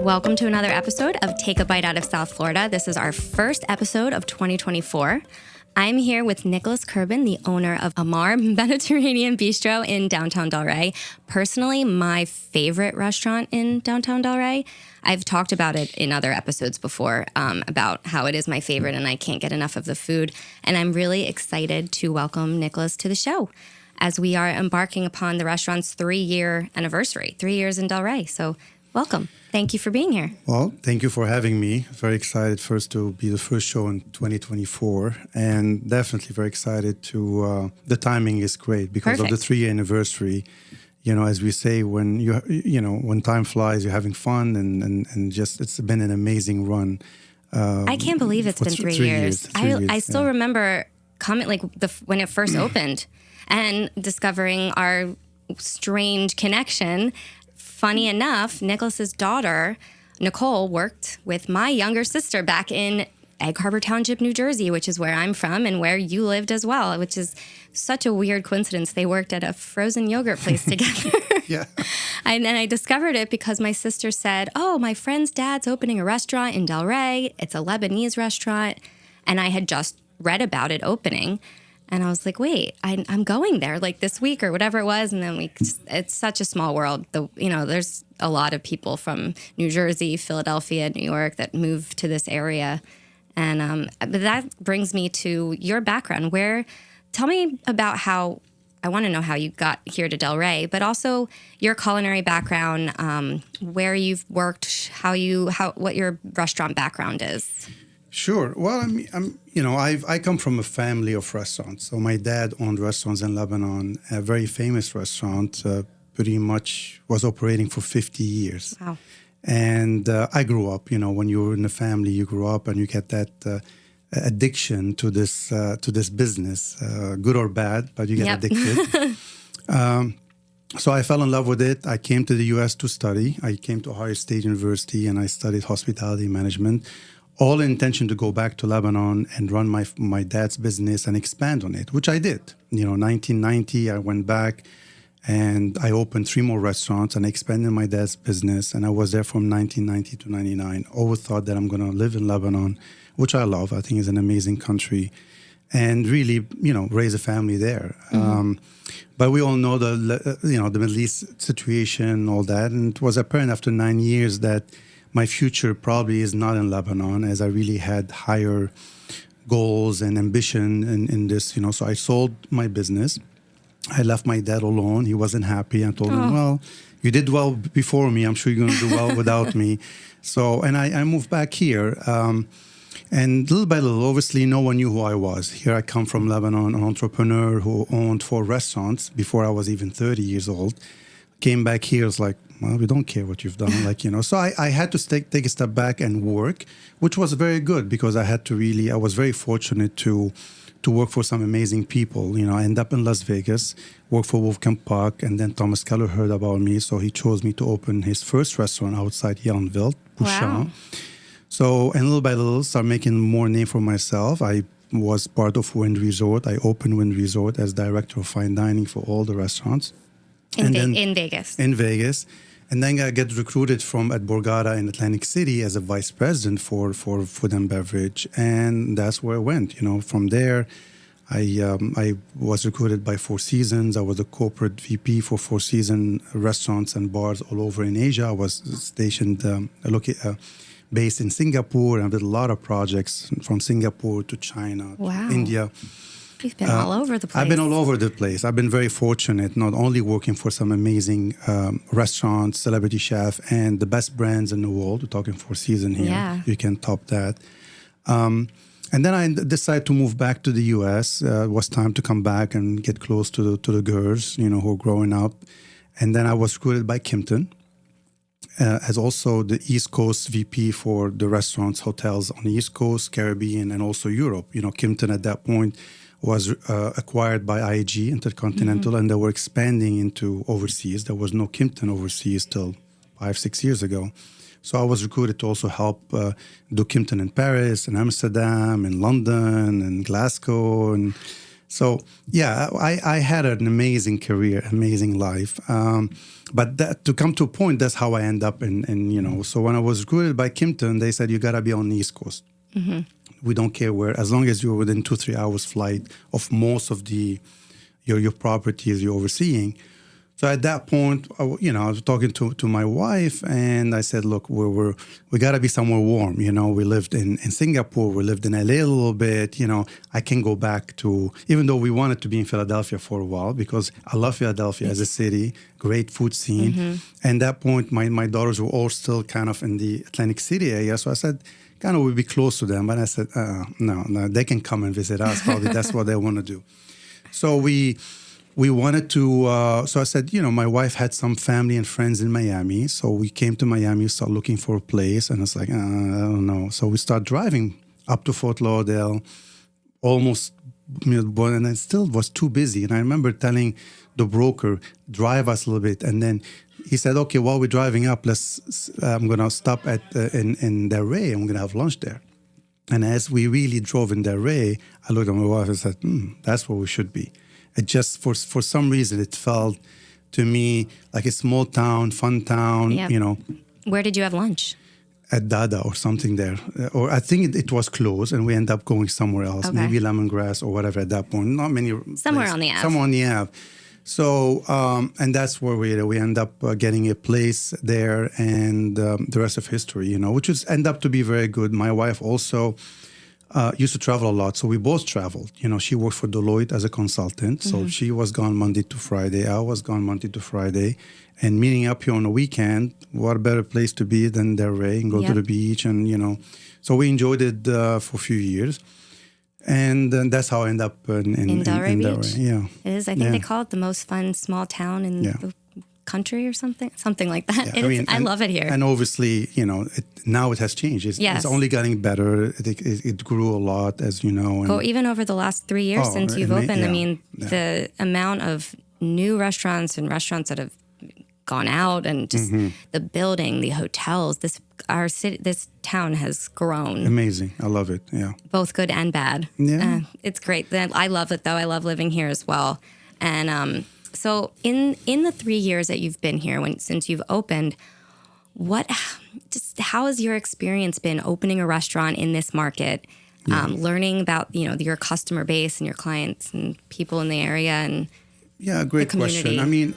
Welcome to another episode of Take a Bite Out of South Florida. This is our first episode of 2024. I'm here with Nicolas Kurban, the owner of Amar Mediterranean Bistro in Downtown Delray. Personally, my favorite restaurant in Downtown Delray. I've talked about it in other episodes before, about how it is my favorite and I can't get enough of the food. And I'm really excited to welcome Nicolas to the show as we are embarking upon the restaurant's 3-year anniversary, 3 years in Delray. So welcome. Thank you for being here. Well, thank you for having me. Very excited first to be the first show in 2024, and definitely very excited to. The timing is great because of the 3-year anniversary. You know, as we say, when when time flies, you're having fun, and just it's been an amazing run. I can't believe it's been 3 years. I still remember coming when it first opened, and discovering our strange connection. Funny enough, Nicholas's daughter, Nicole, worked with my younger sister back in Egg Harbor Township, New Jersey, which is where I'm from and where you lived as well, which is such a weird coincidence. They worked at a frozen yogurt place together. Yeah. And then I discovered it because my sister said, oh, my friend's dad's opening a restaurant in Delray. It's a Lebanese restaurant. And I had just read about it opening. And I was like, wait, I'm going there like this week or whatever it was. And then it's such a small world. There's a lot of people from New Jersey, Philadelphia, New York that move to this area. And but that brings me to your background. Tell me about I want to know how you got here to Delray, but also your culinary background, where you've worked, what your restaurant background is. Sure. Well, I come from a family of restaurants. So my dad owned restaurants in Lebanon, a very famous restaurant, pretty much was operating for 50 years. Wow. And I grew up, when you're in a family, you grew up and you get that addiction to this business, good or bad, but you get addicted. So I fell in love with it. I came to the U.S. to study. I came to Ohio State University and I studied hospitality management. All intention to go back to Lebanon and run my dad's business and expand on it, which I did. 1990, I went back and I opened 3 more restaurants and expanded my dad's business. And I was there from 1990 to 99. Always thought that I'm going to live in Lebanon, which I love. I think it's an amazing country. And really, raise a family there. Mm-hmm. But we all know the Middle East situation, all that. And it was apparent after 9 years that my future probably is not in Lebanon, as I really had higher goals and ambition in this, So I sold my business. I left my dad alone. He wasn't happy. I told him, well, you did well before me. I'm sure you're going to do well without me. So, and I moved back here. And little by little, obviously, no one knew who I was. Here I come from Lebanon, an entrepreneur who owned 4 restaurants before I was even 30 years old. Came back here, was like, well, we don't care what you've done, So I had to take a step back and work, which was very good because I was very fortunate to work for some amazing people. I ended up in Las Vegas, worked for Wolfgang Puck, and then Thomas Keller heard about me, so he chose me to open his first restaurant outside Yonville, Bouchon. Wow. So, and little by little, started making more name for myself. I was part of Wind Resort. I opened Wind Resort as director of fine dining for all the restaurants. In Vegas. In Vegas. And then I get recruited at Borgata in Atlantic City as a vice president for food and beverage. And that's where I went. From there, I was recruited by Four Seasons. I was a corporate VP for Four Seasons restaurants and bars all over in Asia. I was stationed, based in Singapore, and I did a lot of projects from Singapore to China, to India. You've been all over the place. I've been all over the place. I've been very fortunate, not only working for some amazing restaurants, celebrity chef, and the best brands in the world. We're talking Four Seasons here. Yeah. You can top that. And then I decided to move back to the U.S. It was time to come back and get close to the girls, who were growing up. And then I was recruited by Kimpton as also the East Coast VP for the restaurants, hotels on the East Coast, Caribbean, and also Europe. Kimpton at that point was acquired by IG, Intercontinental, and they were expanding into overseas. There was no Kimpton overseas till 5-6 years ago. So I was recruited to also help do Kimpton in Paris and Amsterdam and London and Glasgow and So yeah, I had an amazing career, amazing life. But that, to come to a point, that's how I end up in. So when I was recruited by Kimpton, they said, you got to be on the East Coast. We don't care where, as long as you're within 2-3 hours flight of most of your properties you're overseeing. So at that point, I was talking to my wife, and I said, look, we got to be somewhere warm. We lived in Singapore, we lived in LA a little bit. I can go back to, even though we wanted to be in Philadelphia for a while, because I love Philadelphia as a city, great food scene. And at that point, my daughters were all still kind of in the Atlantic City area. So I said, kind of we'd be close to them. But I said, no, they can come and visit us. Probably that's what they want to do. So we wanted to, so I said, my wife had some family and friends in Miami. So we came to Miami, started looking for a place. And it's like, I don't know. So we started driving up to Fort Lauderdale, almost, and it still was too busy. And I remember telling the broker, drive us a little bit. And then he said, okay, while we're driving up, I'm going to stop in Delray. I'm going to have lunch there. And as we really drove in Delray, I looked at my wife and said, that's where we should be. It just, for some reason, it felt to me like a small town, fun town, Yep. Where did you have lunch? At Dada or something there. Or I think it was closed, and we ended up going somewhere else, Okay. maybe Lemongrass or whatever at that point. Not many Somewhere on the Ave. Somewhere on the Ave. So, and that's where we end up getting a place there, and the rest of history, which is end up to be very good. My wife also used to travel a lot, so we both traveled. She worked for Deloitte as a consultant, so she was gone Monday to Friday. I was gone Monday to Friday, and meeting up here on the weekend. What a better place to be than Delray and go to the beach, and So we enjoyed it for a few years, and that's how I ended up in Delray Beach. Delray. Yeah, It is. I think they call it the most fun small town in the country or something like that. Yeah, I love it here. And obviously, now it has changed. It's only getting better. It grew a lot, as you know. And even over the last 3 years since you've opened, the amount of new restaurants and restaurants that have gone out, and just the building, the hotels, this town has grown. Amazing. I love it. Yeah. Both good and bad. Yeah. It's great. I love it, though. I love living here as well. And so in the 3 years that you've been here, since you've opened, how has your experience been opening a restaurant in this market, learning about your customer base and your clients and people in the area and great question. I mean,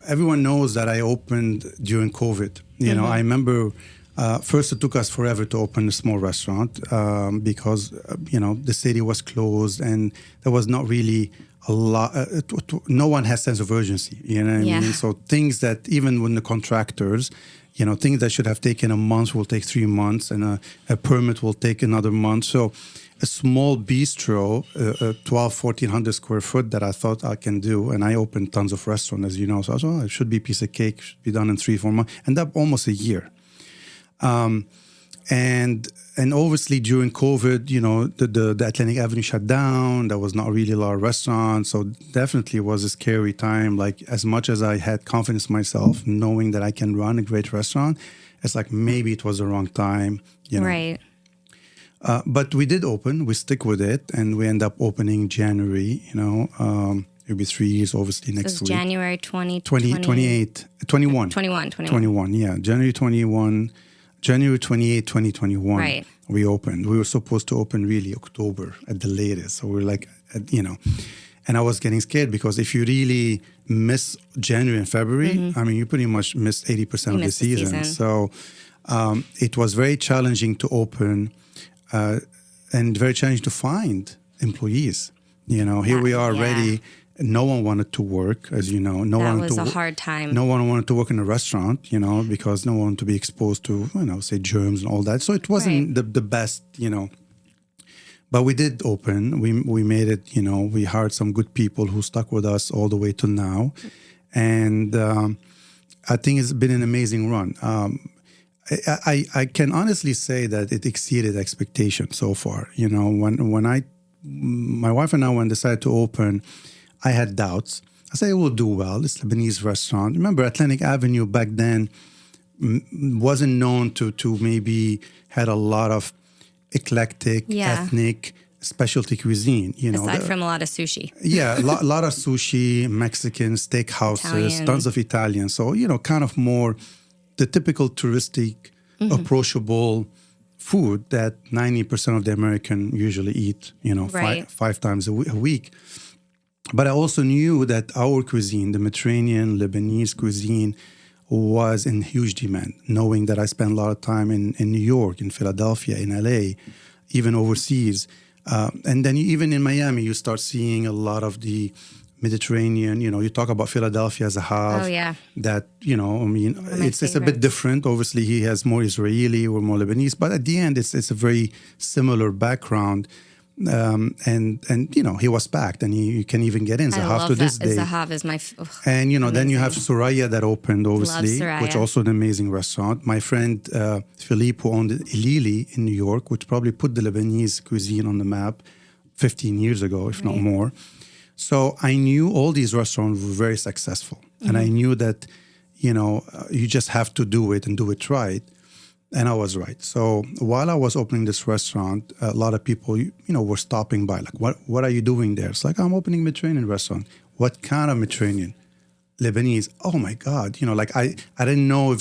everyone knows that I opened during COVID. I remember first it took us forever to open a small restaurant because the city was closed and there was not really a lot. No one has sense of urgency. You know what I mean? So things that even when the contractors, things that should have taken a month will take 3 months, and a permit will take another month. So a small bistro, 1,400 square foot that I thought I can do, and I opened tons of restaurants, as you know. So I thought, it should be a piece of cake, should be done in 3-4 months, and up almost a year. And obviously during COVID, the Atlantic Avenue shut down. There was not really a lot of restaurants. So definitely it was a scary time. Like, as much as I had confidence in myself, knowing that I can run a great restaurant, it's like maybe it was the wrong time. Right. But we did open. We stick with it. And we end up opening January, it'll be 3 years, obviously, next week. January 21. Yeah. January 28, 2021, right. We opened. We were supposed to open really October at the latest. So we're like, and I was getting scared because if you really miss January and February, I mean, you pretty much missed 80% of the season. So it was very challenging to open and very challenging to find employees. Here we are already. No one wanted to work, as you know. That was a hard time. No one wanted to work in a restaurant, because no one wanted to be exposed to, say germs and all that. So it wasn't the best, But we did open. We made it, we hired some good people who stuck with us all the way to now. And I think it's been an amazing run. I can honestly say that it exceeded expectations so far. When my wife and I decided to open, I had doubts. I said, it will do well. It's a Lebanese restaurant. Remember, Atlantic Avenue back then wasn't known to maybe had a lot of eclectic, ethnic specialty cuisine. Aside from a lot of sushi. Yeah, a lot of sushi, Mexican steakhouses, Italian. tons of Italian. So, kind of more the typical touristic, approachable food that 90% of the American usually eat, Right. five times a week. But I also knew that our cuisine, the Mediterranean, Lebanese cuisine, was in huge demand, knowing that I spent a lot of time in New York, in Philadelphia, in LA, even overseas. And then even in Miami, you start seeing a lot of the Mediterranean, you talk about Philadelphia as a hub. Oh, yeah. That, it's a bit favorites. different. Obviously, he has more Israeli or more Lebanese, but at the end, it's a very similar background. And he was packed, and you can even get in I Zahav love to this that. day. Zahav is my... And, then you amazing. have Soraya that opened, obviously, Soraya. which also an amazing restaurant. My friend Philippe, who owned Ilili in New York, which probably put the Lebanese cuisine on the map 15 years ago, if not more. So I knew all these restaurants were very successful. And I knew that, you just have to do it and do it right. And I was right. So while I was opening this restaurant, a lot of people, were stopping by. Like, what are you doing there? It's like, I'm opening a Mediterranean restaurant. What kind of Mediterranean? Lebanese. Oh my God! I didn't know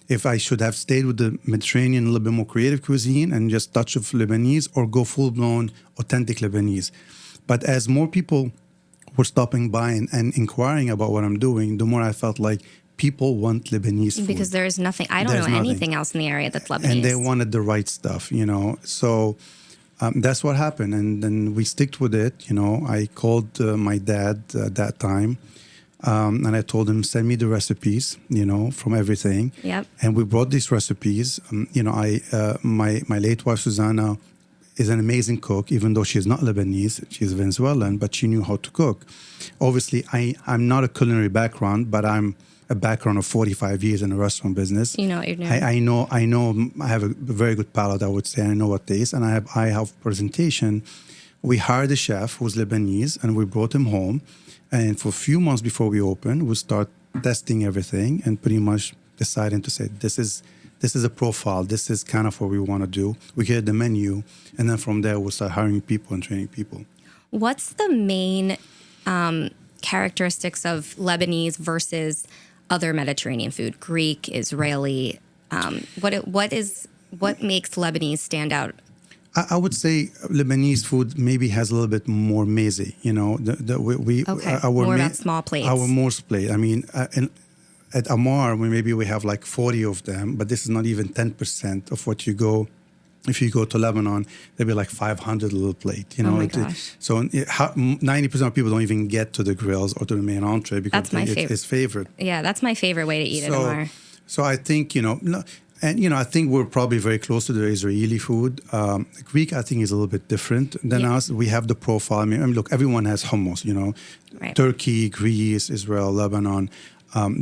if I should have stayed with the Mediterranean, a little bit more creative cuisine, and just touch of Lebanese, or go full blown authentic Lebanese. But as more people were stopping by and inquiring about what I'm doing, the more I felt like people want Lebanese food. Because there's nothing... I don't know anything else in the area that's Lebanese. And they wanted the right stuff, So that's what happened. And then we sticked with it. I called my dad at that time. And I told him, send me the recipes, from everything. Yep. And we brought these recipes. My late wife, Susanna, is an amazing cook, even though she's not Lebanese. She's Venezuelan, but she knew how to cook. Obviously, I'm not a culinary background, but I'm a background of 45 years in the restaurant business. You know what you're doing. I know. I have a very good palate, I would say. I know what taste, and I have presentation. We hired a chef who's Lebanese, and we brought him home. And for a few months before we opened, we start testing everything and pretty much deciding to say, this is a profile. This is kind of what we want to do. We get the menu, and then from there, we'll start hiring people and training people. What's the main characteristics of Lebanese versus other Mediterranean food? Greek, Israeli. What makes Lebanese stand out? I would say Lebanese food maybe has a little bit more meze. More about small plates. Our more plate. I mean, at Amar, we have like 40 of them, but this is not even 10% of what you go. If you go to Lebanon, there'll be like 500 little plate. Oh my gosh. So 90% of people don't even get to the grills or to the main entree because it's favorite. Yeah, that's my favorite way to eat at Amar. So I think, I think we're probably very close to the Israeli food. Greek, I think, is a little bit different than us. We have the profile. I mean, look, everyone has hummus, Right. Turkey, Greece, Israel, Lebanon.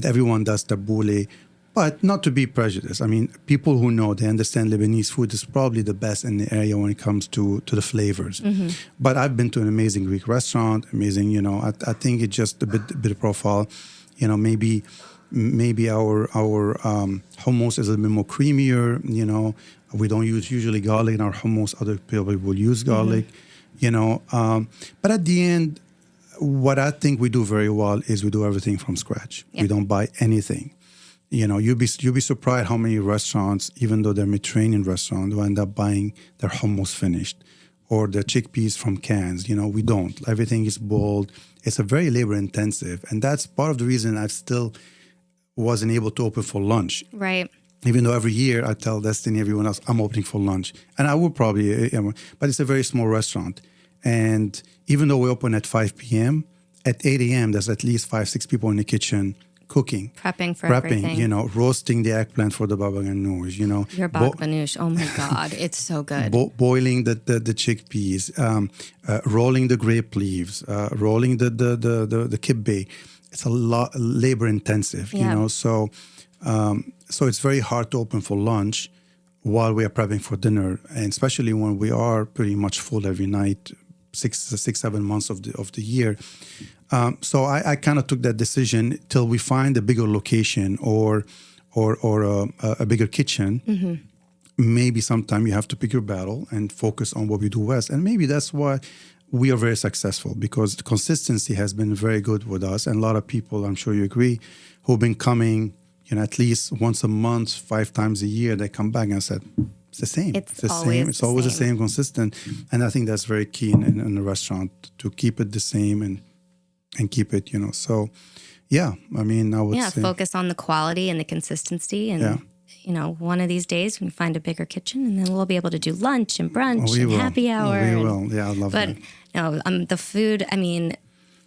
Everyone does tabbouleh. But not to be prejudiced. I mean, people who know, they understand Lebanese food is probably the best in the area when it comes to the flavors. Mm-hmm. But I've been to an amazing Greek restaurant, amazing, I think it's just a bit of profile. Maybe our hummus is a little bit more creamier. We don't use usually garlic in our hummus. Other people will use garlic. But at the end, what I think we do very well is we do everything from scratch. Yeah. We don't buy anything. You'll be surprised how many restaurants, even though they're Mediterranean restaurants, will end up buying their hummus finished or the chickpeas from cans. We don't. Everything is boiled. It's a very labor intensive, and that's part of the reason I still wasn't able to open for lunch. Right. Even though every year I tell Destiny, everyone else, I'm opening for lunch. And I will probably, but it's a very small restaurant. And even though we open at 5 p.m., at 8 a.m., there's at least 5-6 people in the kitchen cooking. Prepping for everything. Roasting the eggplant for the baba ganoush, Your baba ganoush, oh my God, it's so good. Boiling the chickpeas, rolling the grape leaves, rolling the kibbeh. It's a lot labor intensive, so it's very hard to open for lunch while we are prepping for dinner, and especially when we are pretty much full every night, 6-7 months of the year. So I kind of took that decision till we find a bigger location or a bigger kitchen. Mm-hmm. maybe sometime you have to pick your battle and focus on what we do best. And maybe that's why we are very successful, because the consistency has been very good with us. And a lot of people, I'm sure you agree, who've been coming, at least once a month, 5 times a year, they come back and said, it's the same. It's the always same. It's always the same, consistent. And I think that's very key in a restaurant, to keep it the same and keep it, So, yeah, I mean, I would say. Focus on the quality and the consistency. And, one of these days we can find a bigger kitchen, and then we'll be able to do lunch and brunch and happy hour. We will. Yeah, I love that. But no, the food, I mean,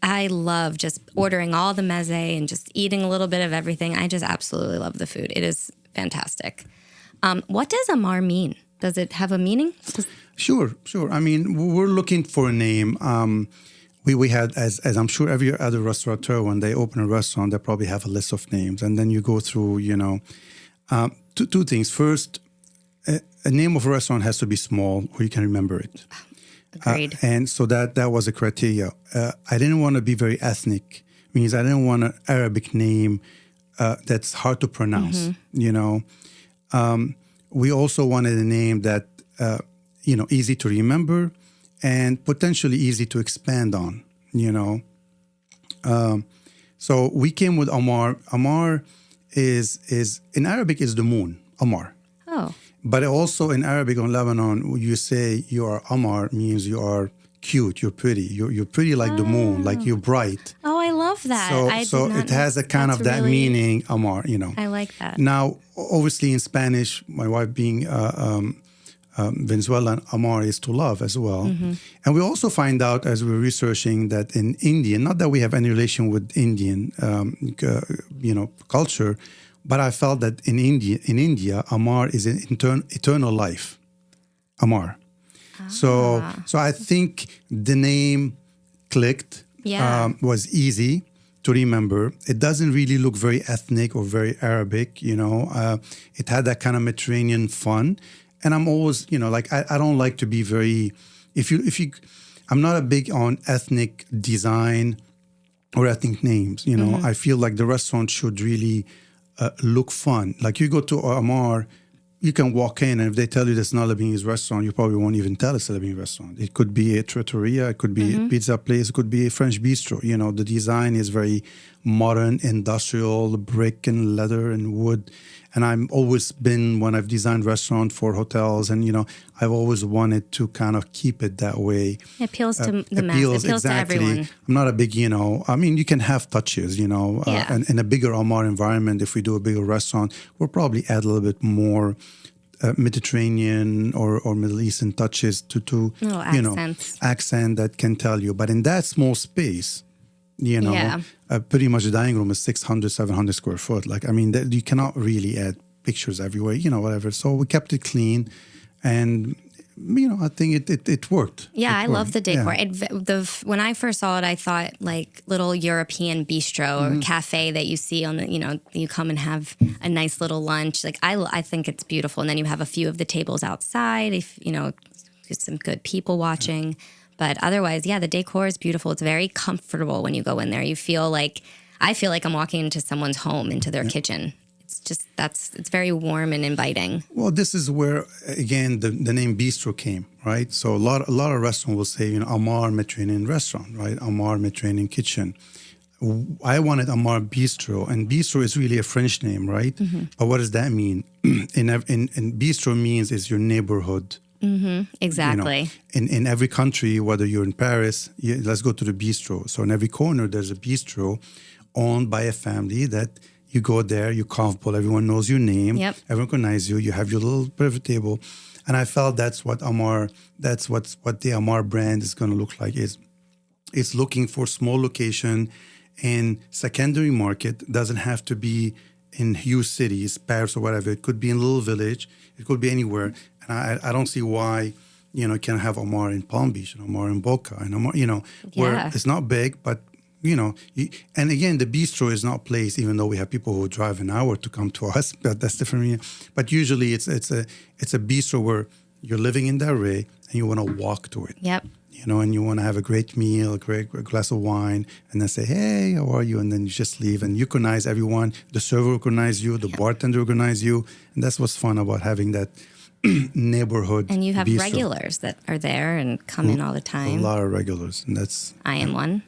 I love just ordering all the meze and just eating a little bit of everything. I just absolutely love the food. It is fantastic. What does Amar mean? Does it have a meaning? Sure. I mean, we're looking for a name. We had, as I'm sure every other restaurateur, when they open a restaurant, they probably have a list of names. And then you go through, two things. First, a name of a restaurant has to be small where you can remember it. Agreed. And so that was a criteria. I didn't want to be very ethnic. Means I didn't want an Arabic name that's hard to pronounce, we also wanted a name that, easy to remember and potentially easy to expand on, So we came with Amar. Amar is in Arabic is the moon, Amar. Oh. But also in Arabic in Lebanon, you say you are Amar means you are cute, you're pretty. You're pretty like the moon, like you're bright. Oh, I love that. So it has a kind of that meaning, Amar, I like that. Now, obviously in Spanish, my wife being Venezuelan, Amar is to love as well. Mm-hmm. And we also find out as we're researching that in Indian, not that we have any relation with Indian, culture, but I felt that in India, Amar is an eternal life. Amar. So I think the name clicked, was easy to remember. It doesn't really look very ethnic or very Arabic, It had that kind of Mediterranean fun. And I'm always, I don't like to be very, I'm not a big on ethnic design or ethnic names, Mm-hmm. I feel like the restaurant should really look fun. Like you go to Amar, you can walk in, and if they tell you it's not a Lebanese restaurant, you probably won't even tell it's a Lebanese restaurant. It could be a trattoria, it could be a pizza place, it could be a French bistro. The design is very modern, industrial, brick and leather and wood. And I've always been, when I've designed restaurants for hotels, and I've always wanted to kind of keep it that way. It appeals to the mass. It appeals exactly. to everyone. I'm not a big, you can have touches, and in a bigger Amar environment, if we do a bigger restaurant, we'll probably add a little bit more Mediterranean or Middle Eastern touches to accent that can tell you. But in that small space, pretty much the dining room is 600, 700 square foot. You cannot really add pictures everywhere, whatever. So we kept it clean, and I think it worked. Yeah, I love the decor. Yeah. When I first saw it, I thought like little European bistro or cafe that you see on the, you come and have a nice little lunch. Like I think it's beautiful. And then you have a few of the tables outside, if some good people watching. But otherwise, the decor is beautiful. It's very comfortable when you go in there. I feel like I'm walking into someone's home, into their kitchen. It's just, it's very warm and inviting. Well, this is where, again, the name bistro came, right? So a lot of restaurants will say, Amar Mediterranean restaurant, right? Amar Mediterranean kitchen. I wanted Amar Bistro, and bistro is really a French name, right? Mm-hmm. But what does that mean? In bistro means is your neighborhood. Mm-hmm. Exactly. In every country, whether you're in Paris, let's go to the bistro. So in every corner, there's a bistro owned by a family that you go there, you're comfortable, everyone knows your name, everyone recognizes you, you have your little private table. And I felt that's what the Amar brand is going to look like. It's looking for small location in secondary market. Doesn't have to be in huge cities, Paris or whatever. It could be in a little village. It could be anywhere. And I don't see why, you can't have Amar in Palm Beach and Amar in Boca and Amar, where it's not big, but, and again, the bistro is not placed, even though we have people who drive an hour to come to us, but that's different. But usually it's a bistro where you're living in Delray and you want to walk to it. Yep. And you want to have a great meal, a glass of wine, and then say, hey, how are you? And then you just leave and you recognize everyone. The server recognize you, the bartender recognize you. And that's what's fun about having that neighborhood And you have bistro. regulars that are there and come in all the A time. lot of regulars, and that's I am one.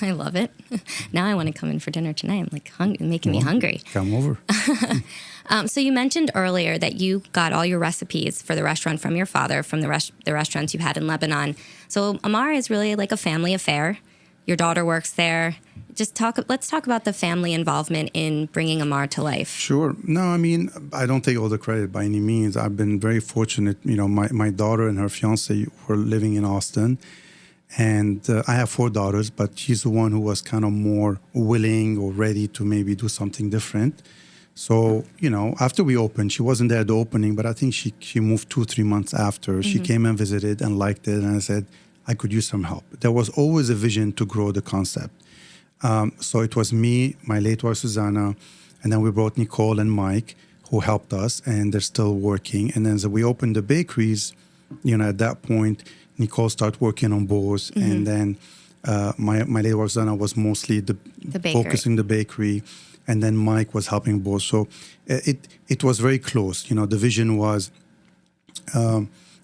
I love it. Now I want to come in for dinner tonight. I'm like making me hungry. come over. So you mentioned earlier that you got all your recipes for the restaurant from your father, from the restaurants you had in Lebanon. So Amar is really like a family affair. Your daughter works there. Let's talk about the family involvement in bringing Amar to life. Sure. No, I mean, I don't take all the credit by any means. I've been very fortunate. You know, my daughter and her fiance were living in Austin. And I have 4 daughters, but she's the one who was kind of more willing or ready to maybe do something different. So, you know, after we opened, she wasn't there at the opening, but I think she moved 2-3 months after. She came and visited and liked it. And I said, I could use some help. There was always a vision to grow the concept. So it was me, my late wife, Susanna, and then we brought Nicole and Mike, who helped us, and they're still working. And then as we opened the bakeries, you know, at that point, Nicole started working on both. And then my late wife, Susanna, was mostly focusing the bakery. And then Mike was helping both. So it was very close. You know, the vision was,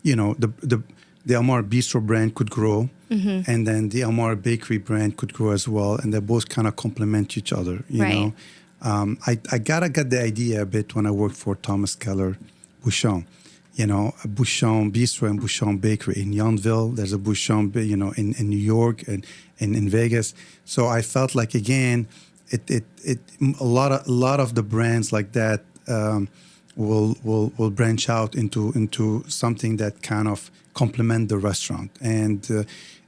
you know, the Amar Bistro brand could grow, and then the Amar Bakery brand could grow as well, and they both kind of complement each other. You know, I gotta get the idea a bit when I worked for Thomas Keller Bouchon. You know, a Bouchon Bistro and Bouchon Bakery in Yountville. There's a Bouchon, you know, in New York and in Vegas. So I felt like again, a lot of the brands like that will branch out into something that kind of complement the restaurant. And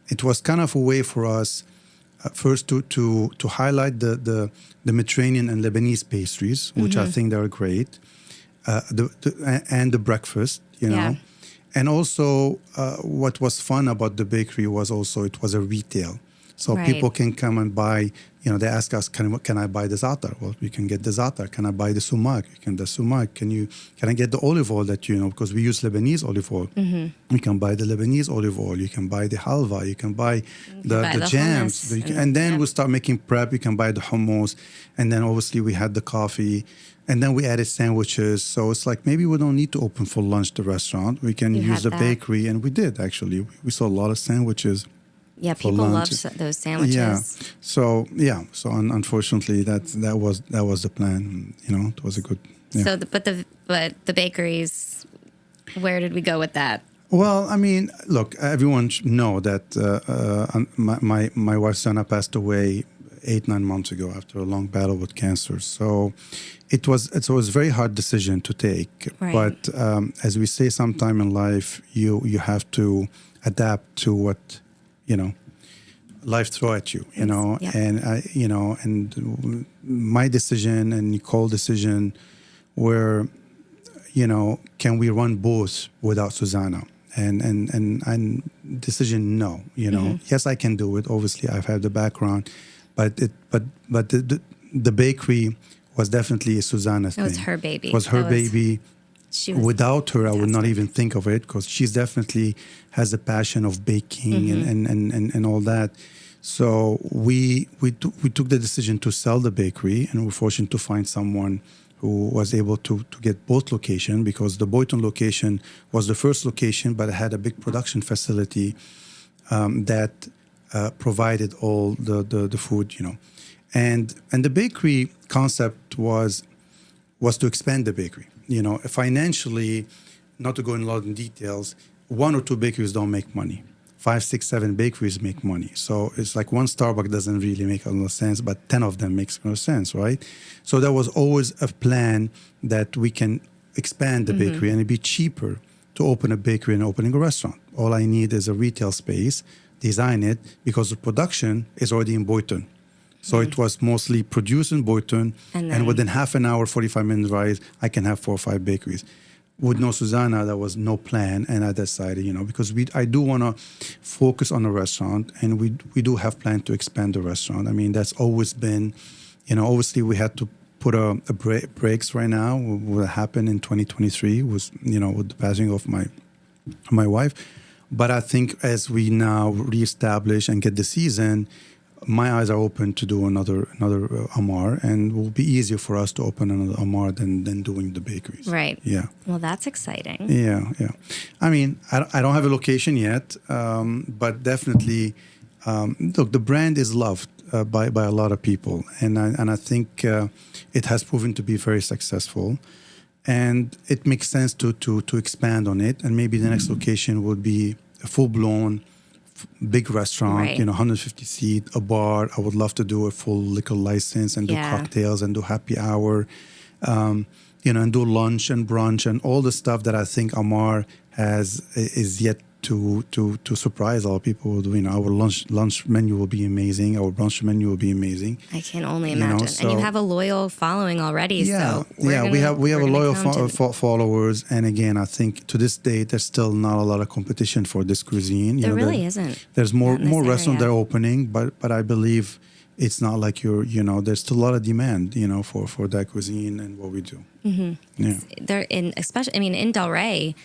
it was kind of a way for us first to highlight the Mediterranean and Lebanese pastries, which I think they are great, and the breakfast, you know. And also what was fun about the bakery was also it was a retail. So people can come and buy, you know, they ask us, can I buy the za'atar? Well, you can get the za'atar. Can I buy the sumac? You can the sumac. Can I get the olive oil that, you know, because we use Lebanese olive oil. You can buy the Lebanese olive oil. You can buy the halva. You can buy the jams. And then we'll start making prep. You can buy the hummus. And then obviously we had the coffee. And then we added sandwiches. So it's like maybe we don't need to open for lunch the restaurant. We can use the bakery. And we did, actually. We saw a lot of sandwiches. Yeah, people love those sandwiches. Yeah, so unfortunately that was the plan. You know, it was a good. Yeah. So, but the bakeries, where did we go with that? Well, I mean, look, everyone should know that my wife's son passed away 8-9 months ago after a long battle with cancer. So it was a very hard decision to take. Right. But as we say, sometime in life, you have to adapt to what, you know, life throw at you, you know, and and my decision and Nicole's decision were, you know, can we run both without Susanna? And decision, no, you know, yes, I can do it. Obviously, I've had the background, but the bakery was definitely a Susanna thing. It was her baby. It was her baby. Without her, I would not even think of it because she's definitely has a passion of baking and all that. So we took the decision to sell the bakery, and we're fortunate to find someone who was able to get both locations because the Boynton location was the first location, but it had a big production facility that provided all the food, you know. And the bakery concept was to expand the bakery. You know, financially, not to go in a lot of details, 1 or 2 bakeries don't make money. 5, 6, 7 bakeries make money. So it's like one Starbucks doesn't really make a lot of sense, but 10 of them makes no sense, right? So there was always a plan that we can expand the bakery and it'd be cheaper to open a bakery and opening a restaurant. All I need is a retail space, design it, because the production is already in Boynton. So it was mostly produced in Boynton, and within half an hour, 45 minutes ride, I can have 4 or 5 bakeries. With no Susanna, there was no plan, and I decided, you know, because I do want to focus on the restaurant, and we do have plans to expand the restaurant. I mean, that's always been, you know, obviously we had to put a brakes right now. What happened in 2023 was, you know, with the passing of my wife. But I think as we now reestablish and get the season, my eyes are open to do another Amar, and it will be easier for us to open another Amar than doing the bakeries. Right. Yeah. Well, that's exciting. Yeah. I mean, I don't have a location yet, but definitely, look, the brand is loved by a lot of people, and I think it has proven to be very successful, and it makes sense to expand on it, and maybe the next location would be a full-blown big restaurant, Right. 150 seat, a bar. I would love to do a full liquor license and do cocktails and do happy hour, and do lunch and brunch and all the stuff that I think Amar is yet to surprise all people with. Our lunch menu will be amazing. Our brunch menu will be amazing. I can only imagine. And you have a loyal following already. Yeah, so we have a loyal followers, and again, I think to this day there's still not a lot of competition for this cuisine. There really isn't. There's more restaurants area. that are opening, but I believe it's not like there's still a lot of demand, for that cuisine and what we do. Mm-hmm. Yeah. They're in Delray,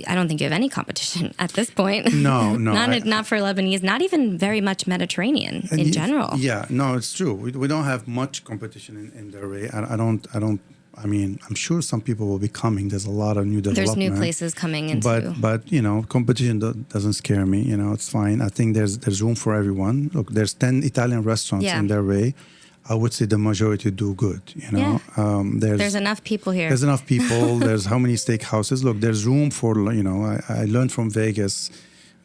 I don't think you have any competition at this point. No. not for Lebanese, not even very much Mediterranean in general. Yeah, no, it's true. We don't have much competition in Delray. I mean, I'm sure some people will be coming. There's a lot of new development. There's new places coming into. But competition doesn't scare me. It's fine. I think there's room for everyone. Look, there's 10 Italian restaurants in Delray. I would say the majority do good. Yeah. There's enough people here. There's enough people. There's how many steakhouses? Look, there's room for. I learned from Vegas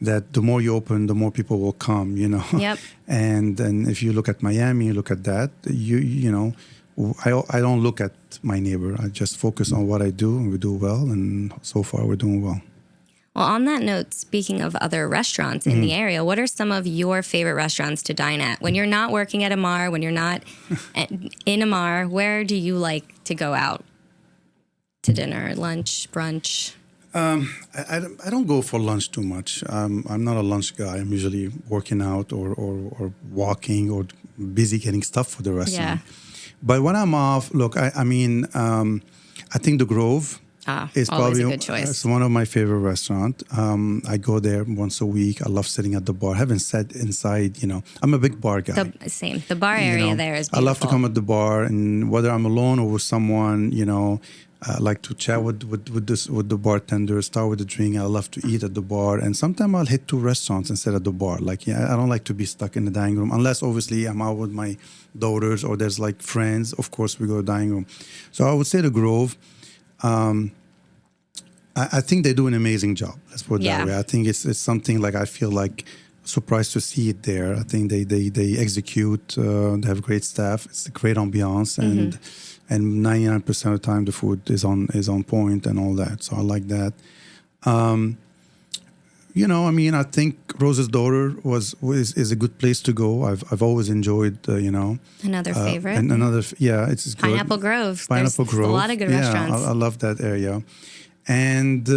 that the more you open, the more people will come. Yep. And if you look at Miami, you look at that. I don't look at my neighbor. I just focus on what I do, and we do well. And so far, we're doing well. Well, on that note, speaking of other restaurants in the area, what are some of your favorite restaurants to dine at? When you're not working at Amar, when you're not in Amar, where do you like to go out to dinner, lunch, brunch? I don't go for lunch too much. I'm not a lunch guy. I'm usually working out or walking or busy getting stuff for the restaurant. Yeah. But when I'm off, look, I think the Grove is always probably a good choice. It's one of my favorite restaurants. I go there once a week. I love sitting at the bar. I haven't sat inside, I'm a big bar guy. Same. The bar area there is beautiful. I love to come at the bar, and whether I'm alone or with someone, I like to chat with the bartender, start with a drink. I love to eat at the bar, and sometimes I'll hit 2 restaurants instead of the bar. I don't like to be stuck in the dining room unless obviously I'm out with my daughters or there's like friends. Of course, we go to the dining room. So I would say the Grove. I think they do an amazing job. Let's put it that way. I think it's something like I feel like surprised to see it there. I think they execute. They have great staff. It's a great ambiance, and 99% of the time the food is on point and all that. So I like that. I think Rose's Daughter is a good place to go. I've always enjoyed, Another favorite. And another, it's good. Pineapple Grove. Pineapple Grove. A lot of good restaurants. I love that area. And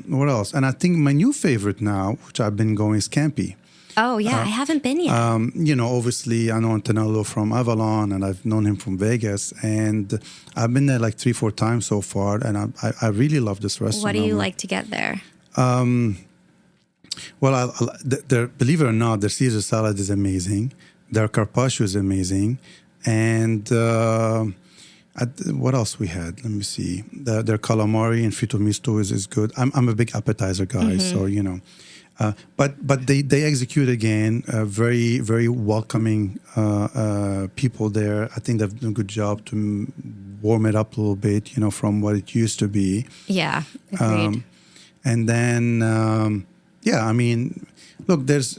what else? And I think my new favorite now, which I've been going, is Campy. Oh, yeah. I haven't been yet. Obviously, I know Antonello from Avalon, and I've known him from Vegas. And I've been there like 3-4 times so far, and I really love this restaurant. What do you like to get there? Well, believe it or not, their Caesar salad is amazing. Their carpaccio is amazing. And what else we had? Let me see. Their calamari and fritto misto is good. I'm a big appetizer guy, so but they execute again. Very very welcoming people there. I think they've done a good job to warm it up a little bit, from what it used to be. Yeah, agreed. And then look, there's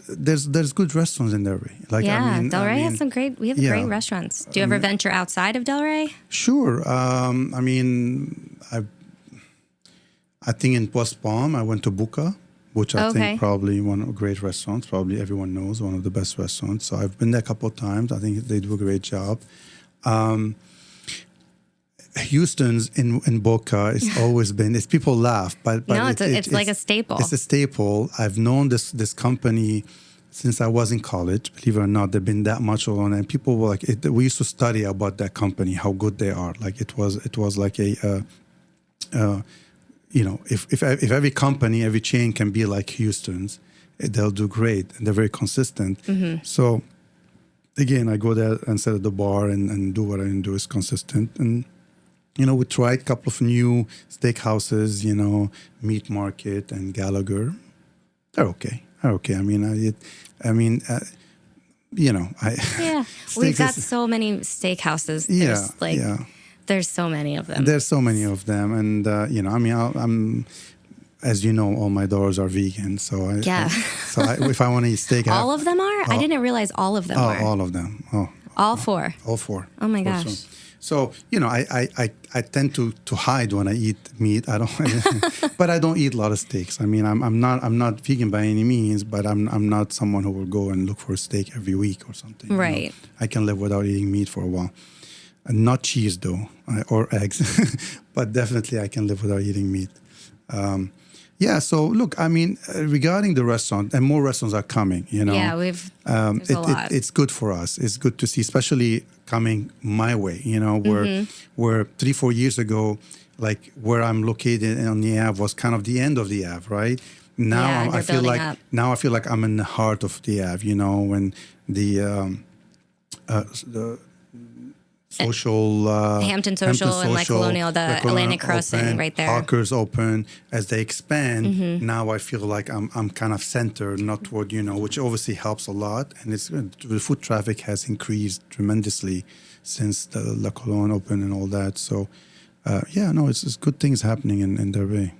good restaurants in Delray. Delray has some great. We have great restaurants. Do you ever venture outside of Delray? Sure. I think in West Palm I went to Buka, which I think probably one of the great restaurants. Probably everyone knows one of the best restaurants. So I've been there a couple of times. I think they do a great job. Houston's in Boca has always been. People laugh, but no, it's like a staple. It's a staple. I've known this company since I was in college. Believe it or not, they've been that much on, and people were like, we used to study about that company, how good they are. Like it was like a, if every company, every chain can be like Houston's, they'll do great. And they're very consistent. So again, I go there and sit at the bar and do what I do is consistent. And, we tried a couple of new steakhouses, Meat Market and Gallagher. They're okay. I mean, We've got so many steakhouses. There's so many of them. There's so many of them. And, I'm, as you know, all my daughters are vegan. So if I want to eat steak. All of them are? I didn't realize all of them were. All of them. All four? All four. Oh, my gosh. So, I tend to hide when I eat meat. I don't, but I don't eat a lot of steaks. I mean, I'm not vegan by any means, but I'm not someone who will go and look for a steak every week or something. Right. I can live without eating meat for a while. Not cheese though, or eggs, but definitely I can live without eating meat. So look, I mean, regarding the restaurant, and more restaurants are coming, Yeah, there's a lot. It's good for us. It's good to see, especially coming my way, where 3-4 years ago, like where I'm located on the Ave was kind of the end of the Ave, right? Now I feel like I'm in the heart of the Ave, when the Hampton Social and like Colonial, the Atlantic Crossing open, right there. Parker's open. As they expand, now I feel like I'm kind of centered, not toward, which obviously helps a lot. And it's good. The foot traffic has increased tremendously since the La Colonne opened and all that. So, it's good things happening in Delray.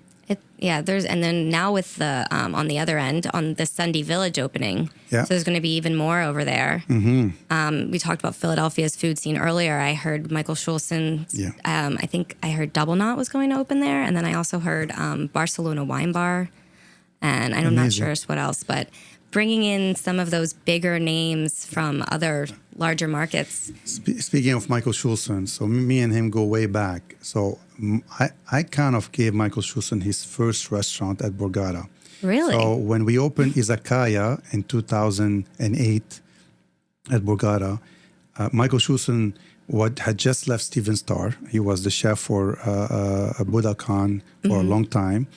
And then now with the on the other end, on the Sunday Village opening, so there's going to be even more over there. We talked about Philadelphia's food scene earlier. I heard Michael Schulson. I think I heard Double Knot was going to open there, and then I also heard Barcelona Wine Bar, and I'm not sure what else, but bringing in some of those bigger names from other larger markets. Speaking of Michael Schulson, so me and him go way back. So I kind of gave Michael Schulson his first restaurant at Borgata. Really? So when we opened Izakaya in 2008 at Borgata, Michael Schulson had just left Steven Starr. He was the chef for Budokan for a long time.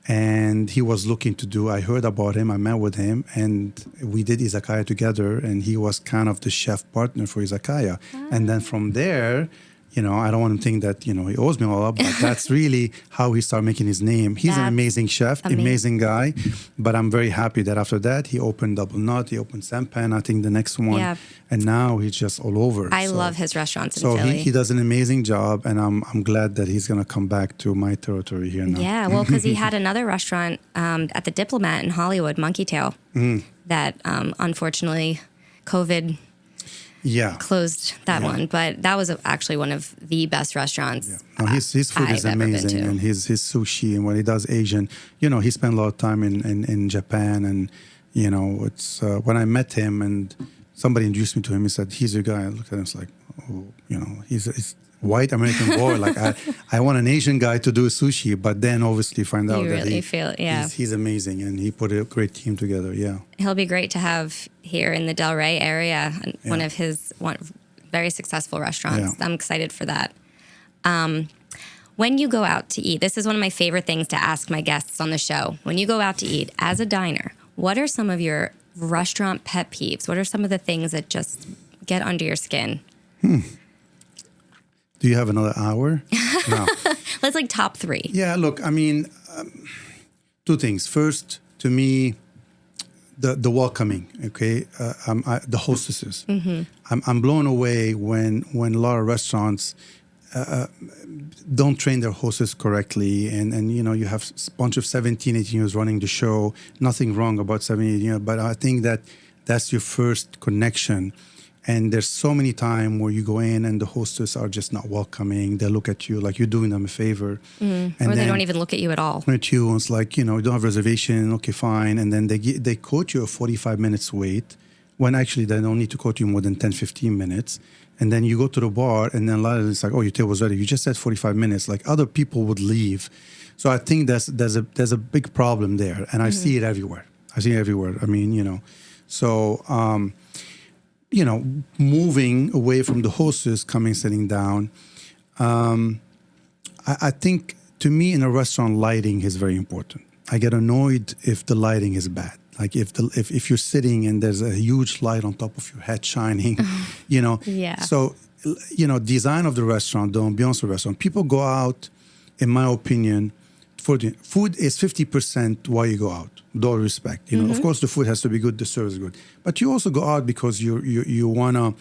And he was looking I heard about him, I met with him, and we did Izakaya together, and he was kind of the chef partner for Izakaya. And then from there, I don't want to think that, he owes me all up, but that's really how he started making his name. He's an amazing chef, amazing guy, but I'm very happy that after that, he opened Double Knot, he opened Sampan, I think the next one, and now he's just all over. I love his restaurants in Philly. So he does an amazing job, and I'm glad that he's going to come back to my territory here now. Yeah, well, because he had another restaurant at the Diplomat in Hollywood, Monkey Tail, that unfortunately COVID closed that one, but that was actually one of the best restaurants. No, his food is amazing, and his sushi and when he does Asian, he spent a lot of time in Japan, and it's when I met him and somebody introduced me to him, he said, "He's your guy." I looked at him, it's like, he's white American boy. Like I want an Asian guy to do sushi, but then obviously find out that he's amazing, and he put a great team together. Yeah, he'll be great to have here in the Delray area. One of his very successful restaurants. I'm excited for that. When you go out to eat, this is one of my favorite things to ask my guests on the show. When you go out to eat as a diner, what are some of your restaurant pet peeves? What are some of the things that just get under your skin? Do you have another hour? No. Let's top 3. Yeah, look, I mean, 2 things. First, to me, the welcoming, okay? The hostesses. I'm blown away when a lot of restaurants don't train their hostess correctly, and you have a bunch of 17, 18 years running the show. Nothing wrong about 17, 18 years, but I think that's your first connection. And there's so many times where you go in and the hostess are just not welcoming. They look at you like you're doing them a favor. And or they don't even look at you at all. At you, and it's like, you don't have reservation, okay, fine. And then they quote you a 45 minutes wait, when actually they don't need to quote you more than 10, 15 minutes. And then you go to the bar, and then a lot of it's like, oh, your table's ready. You just said 45 minutes. Like other people would leave. So I think there's a big problem there. And I see it everywhere. I mean, so... moving away from the hostess, sitting down. I think, to me, in a restaurant, lighting is very important. I get annoyed if the lighting is bad. Like if you're sitting and there's a huge light on top of your head shining, you know. Yeah. So, you know, design of the restaurant, the ambiance of the restaurant. People go out, in my opinion, for the food is 50% why you go out. With all respect, you know. Of course, the food has to be good, the service is good, but you also go out because you wanna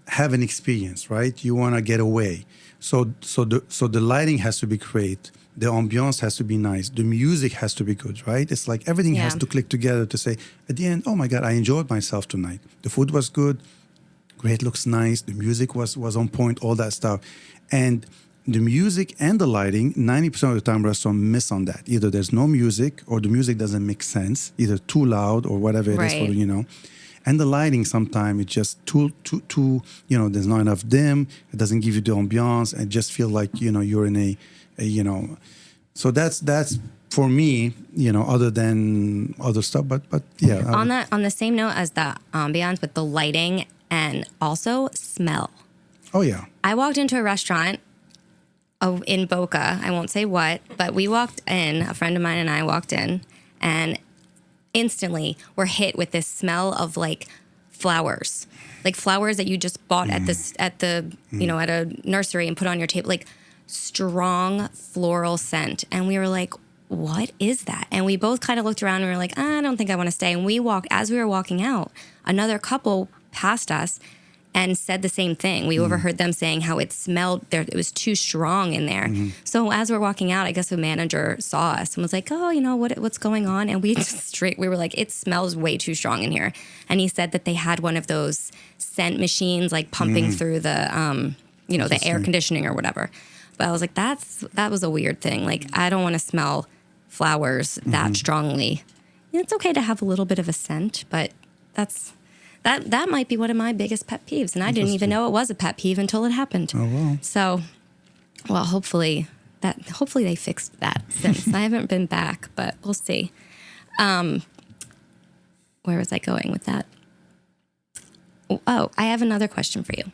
have an experience, right? You wanna get away. So the lighting has to be great. The ambiance has to be nice. The music has to be good, right? It's like everything has to click together to say, at the end, oh my God, I enjoyed myself tonight. The food was good. Great, looks nice. The music was on point, all that stuff. And the music and the lighting, 90% of the time restaurants miss on that. Either there's no music or the music doesn't make sense, either too loud or whatever it is, for, you know. And the lighting sometimes it's just too, you know, there's not enough dim. It doesn't give you the ambiance and just feel like, you know, you're in a you know. So that's for me, you know, other than other stuff. But yeah. On the same note as the ambiance with the lighting and also smell. Oh, yeah. I walked into a restaurant in Boca. I won't say what, but we walked in, a friend of mine and I walked in, and instantly we're hit with this smell of like flowers that you just bought at the you know, at a nursery and put on your table, like strong floral scent. And we were like, what is that? And we both kind of looked around and we were like, I don't think I want to stay. And as we were walking out, another couple passed us and said the same thing. We overheard them saying how it smelled there. It was too strong in there. So as we're walking out, I guess the manager saw us and was like, oh, you know, what's going on? And we we were like, it smells way too strong in here. And he said that they had one of those scent machines like pumping through the, you know, the air conditioning or whatever. But I was like, that was a weird thing. Like, I don't want to smell flowers that strongly. It's okay to have a little bit of a scent, but that might be one of my biggest pet peeves. And I didn't even know it was a pet peeve until it happened. Oh, wow. So, well, hopefully they fixed that since I haven't been back, but we'll see. Where was I going with that? Oh, I have another question for you.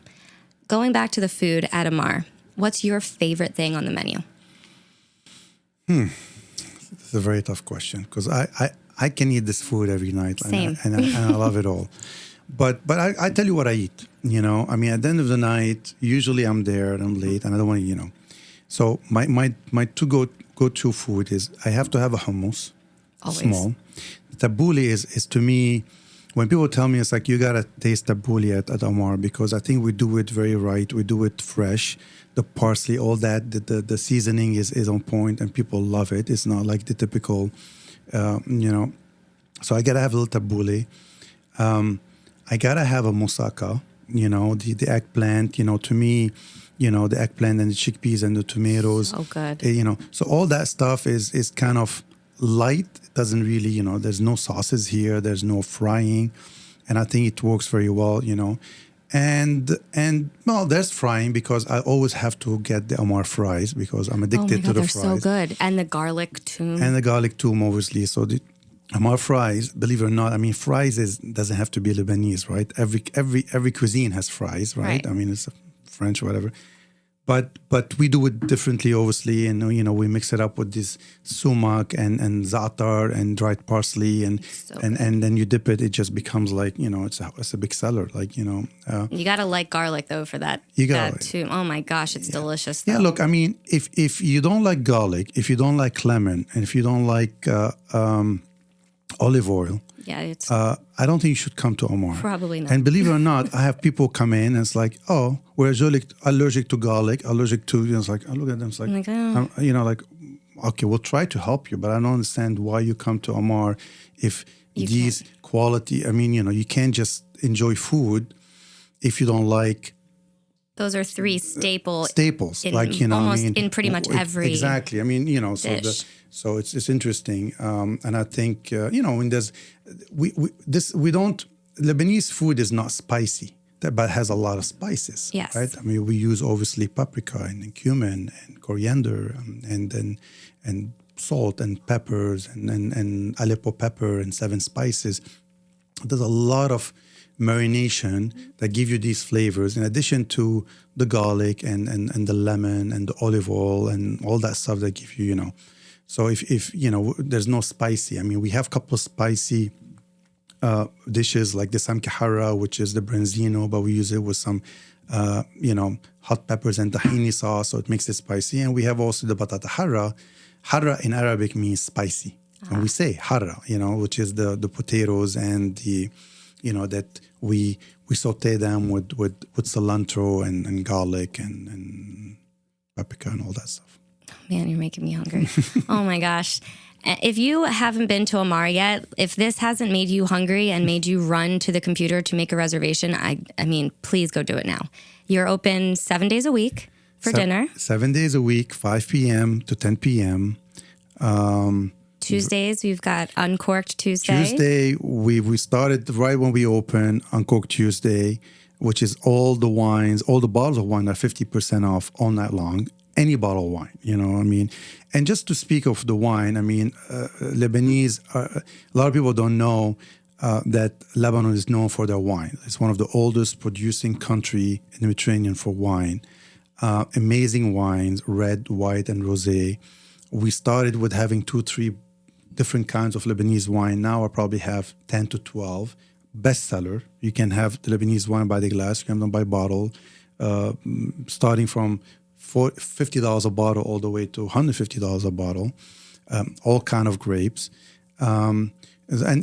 Going back to the food at Amar, what's your favorite thing on the menu? It's a very tough question because I can eat this food every night. Same. And I love it all. But I tell you what I eat, you know. I mean, at the end of the night, usually I'm there and I'm late and I don't want to, you know. So my go-to food is I have to have a hummus. Always. Small. Tabbouleh is to me, when people tell me it's like you gotta taste tabbouleh at Amar because I think we do it very right. We do it fresh. The parsley, all that, the seasoning is on point and people love it. It's not like the typical, you know. So I gotta have a little tabbouleh. I gotta have a moussaka, you know, the eggplant, you know, to me, you know, the eggplant and the chickpeas and the tomatoes. So good. You know, so all that stuff is kind of light. It doesn't really, you know, there's no sauces here. There's no frying. And I think it works very well, you know. And well, there's frying because I always have to get the Amar fries because I'm addicted to the fries. They're so good. And the garlic toom. And the garlic toom, obviously. So the Amar fries, believe it or not, I mean, fries doesn't have to be Lebanese, right? Every cuisine has fries, right? I mean, it's French or whatever. But we do it differently, obviously, and you know we mix it up with this sumac and za'atar and dried parsley, and then you dip it. It just becomes like, you know, it's a big seller, like, you know. You gotta like garlic though for that. You gotta too. Oh my gosh, it's delicious. Though. Yeah, look, I mean, if you don't like garlic, if you don't like lemon, and if you don't like olive oil. Yeah, it's. I don't think you should come to Amar. Probably not. And believe it or not, I have people come in and it's like, oh, we're allergic to garlic, allergic to, you know, it's like, I look at them, it's like, oh. you know, like, okay, we'll try to help you, but I don't understand why you come to Amar if these quality, I mean, you know, you can't just enjoy food if you don't like. Those are three staples, like, you know, almost I mean, in pretty much every exactly. I mean, you know, dish. So it's interesting, and I think you know, when there's we don't Lebanese food is not spicy, but has a lot of spices. Yes, right. I mean, we use obviously paprika and cumin and coriander and salt and peppers and Aleppo pepper and 7 spices. There's a lot of marination that give you these flavors in addition to the garlic and the lemon and the olive oil and all that stuff that give you, you know, So if there's no spicy. I mean, we have a couple of spicy dishes like the samki harra, which is the branzino, but we use it with some, hot peppers and tahini sauce, so it makes it spicy. And we have also the batata harra. Harra in Arabic means spicy. And we say harra, which is the potatoes and the, that we saute them with cilantro and garlic and paprika and all that stuff. Man, you're making me hungry. Oh my gosh. If you haven't been to Amar yet, if this hasn't made you hungry and made you run to the computer to make a reservation, I mean, please go do it now. You're open 7 days a week for dinner. 7 days a week, 5 p.m. to 10 p.m. Tuesdays, we've got Uncorked Tuesday. Tuesday, we started right when we opened Uncorked Tuesday, which is all the bottles of wine are 50% off all night long. Any bottle of wine, And just to speak of the wine, Lebanese, a lot of people don't know that Lebanon is known for their wine. It's one of the oldest producing country in the Mediterranean for wine. Amazing wines, red, white, and rosé. We started with having 2-3 different kinds of Lebanese wine. Now I probably have 10 to 12. Bestseller. You can have the Lebanese wine by the glass. You can have them by bottle, starting from $50 a bottle all the way to $150 a bottle, all kind of grapes. And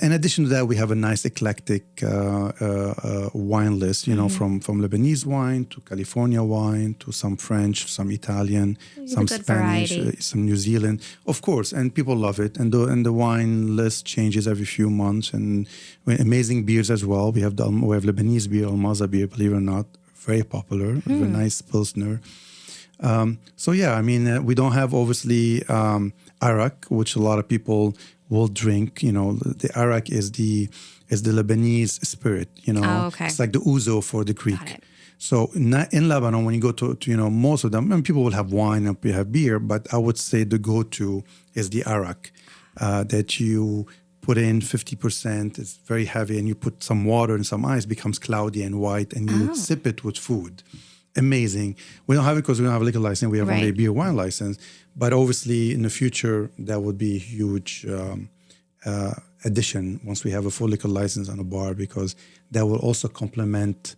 in addition to that, we have a nice eclectic wine list, from Lebanese wine to California wine to some French, some Italian, some Spanish, some New Zealand, of course. And people love it. And the wine list changes every few months. And amazing beers as well. We have Lebanese beer, Almaza beer, believe it or not, very popular. We have a nice Pilsner. We don't have obviously Arak, which a lot of people will drink. The Arak is the Lebanese spirit. Oh, okay. It's like the ouzo for the Greek. So in Lebanon, when you go to most of them, and people will have wine and we have beer, but I would say the go-to is the Arak that you put in 50%. It's very heavy, and you put some water and some ice, becomes cloudy and white, and you sip it with food. Amazing. We don't have it because we don't have a liquor license. We have only a beer wine license. But obviously, in the future, that would be a huge addition once we have a full liquor license on a bar, because that will also complement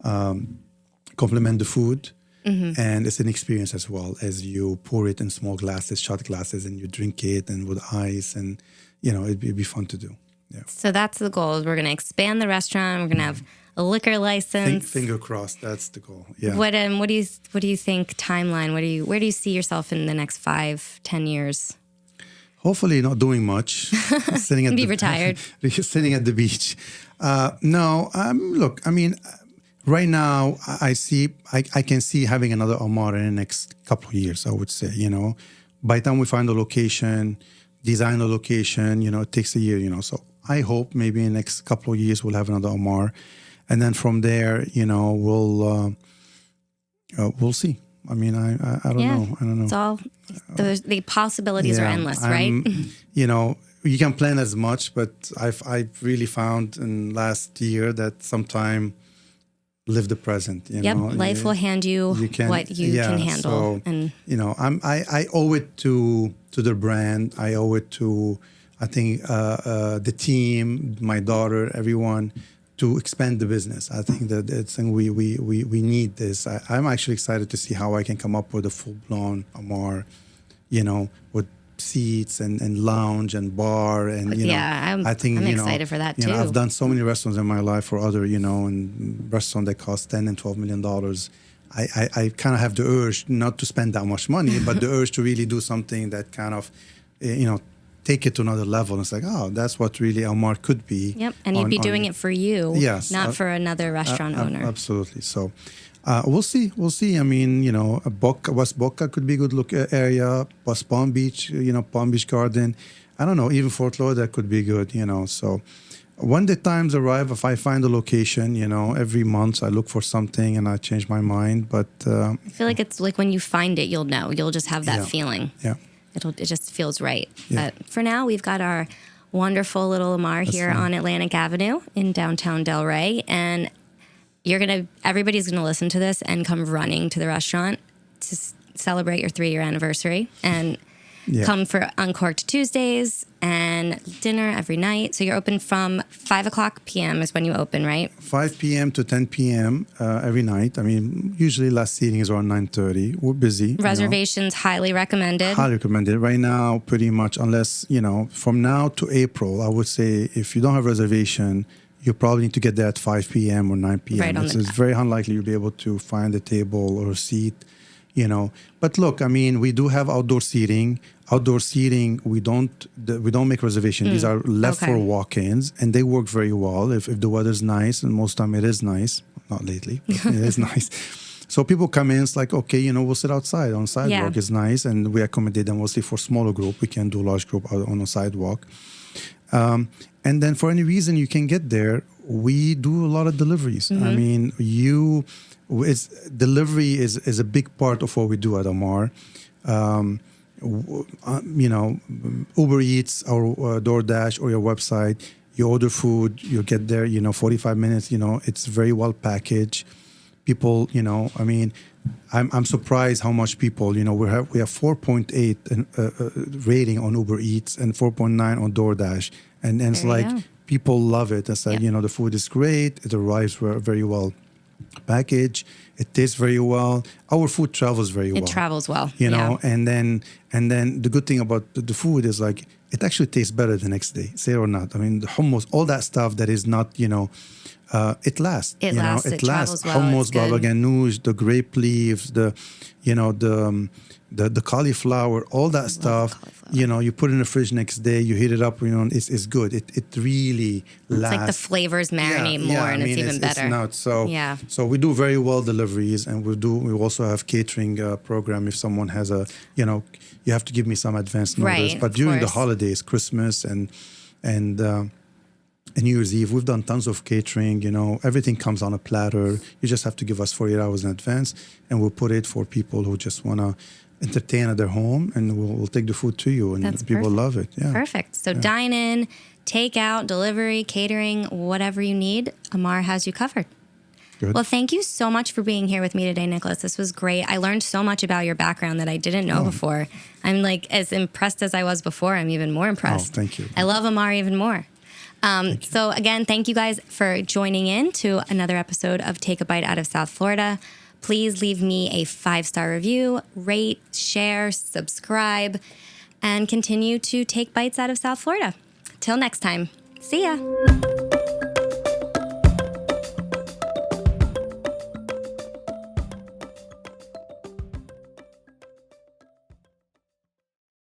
the food. And it's an experience as well, as you pour it in small glasses, shot glasses, and you drink it and with ice, and it'd be fun to do. Yeah. So that's the goal. We're going to expand the restaurant. We're going to have a liquor license. Finger crossed. That's the goal. Yeah. What do you think timeline? Where do you see yourself in the next 5-10 years? Hopefully, not doing much. Sitting at retired. Sitting at the beach. No. Look. Right now, I can see having another Amar in the next couple of years. I would say. By the time we find a location, design a location, it takes a year. So I hope maybe in the next couple of years we'll have another Amar. And then from there, we'll see. I don't know. It's all the possibilities are endless, right? You can plan as much, but I've really found in last year that sometime live the present. Life will hand you what you can handle. So, and I owe it to the brand. I owe it to the team, my daughter, everyone, to expand the business. I think that it's we need this. I'm actually excited to see how I can come up with a full-blown Amar, with seats and lounge and bar and I'm excited for that too. I've done so many restaurants in my life for other and restaurants that cost $10 and $12 million. I kind of have the urge not to spend that much money, but the urge to really do something that kind of take it to another level. It's like, that's what really Amar could be. Yep, and you'd be doing it for you, not for another restaurant owner. Absolutely. So we'll see. West Boca could be a good look area. West Palm Beach, Palm Beach Garden. I don't know, even Fort Lauderdale could be good, So when the times arrive, if I find a location, every month I look for something and I change my mind. But I feel like it's like when you find it, you'll know. You'll just have that feeling. Yeah. It just feels right. Yeah. But for now, we've got our wonderful little Amar here on Atlantic Avenue in downtown Delray, and everybody's gonna listen to this and come running to the restaurant to celebrate your 3-year anniversary. And Yeah. Come for Uncorked Tuesdays and dinner every night. So you're open from 5 o'clock p.m. is when you open, right? 5 p.m. to 10 p.m. Every night. I mean, usually last seating is around 9:30. We're busy. Reservations highly recommended. Highly recommended. Right now, pretty much, unless, from now to April, I would say if you don't have reservation, you probably need to get there at 5 p.m. or 9 p.m. Right on It's the dot. very unlikely you'll be able to find a table or a seat, But look, I mean, we do have outdoor seating. Outdoor seating, we don't make reservations. These are left okay. for walk-ins, and they work very well if the weather's nice, and most time it is nice. Not lately, but it is nice. So people come in, it's like, okay, we'll sit outside on sidewalk. Yeah. It's nice, and we accommodate them mostly for smaller group. We can do large group out on a sidewalk. And then for any reason you can get there, we do a lot of deliveries. I mean, delivery is a big part of what we do at Amar. Uber Eats or DoorDash or your website, you order food, you get there, 45 minutes, it's very well packaged. People, I mean, I'm surprised how much people, we have 4.8 rating on Uber Eats and 4.9 on DoorDash. And it's like, people love it. It's like, the food is great. It arrives very well packaged. It tastes very well. Our food travels very well. It travels well. And then the good thing about the food is like, it actually tastes better the next day, say it or not. I mean, the hummus, all that stuff that is not, it lasts. It lasts. It travels well. Hummus, It's good. baba ganoush, the grape leaves, the cauliflower, all that stuff. You put it in the fridge next day, you heat it up. It's good. It really lasts. It's like the flavors marinate more, and it's even better. It's nuts. So Yeah. So we do very well deliveries, and we also have catering program. If someone has you have to give me some advance notice. Right, But of during the course. holidays, Christmas and New Year's Eve, we've done tons of catering. Everything comes on a platter. You just have to give us 48 hours in advance, and we'll put it for people who just want to entertain at their home, and we'll take the food to you, and That's people perfect. love it. Yeah. Perfect. So dine in, take out, delivery, catering, whatever you need, Amar has you covered. Good. Well, thank you so much for being here with me today, Nicolas. This was great. I learned so much about your background that I didn't know before. I'm like as impressed as I was before. I'm even more impressed. Thank you. I love Amar even more. So again, thank you guys for joining in to another episode of Take a Bite Out of South Florida. Please leave me a 5-star review, rate, share, subscribe, and continue to take bites out of South Florida. Till next time, see ya.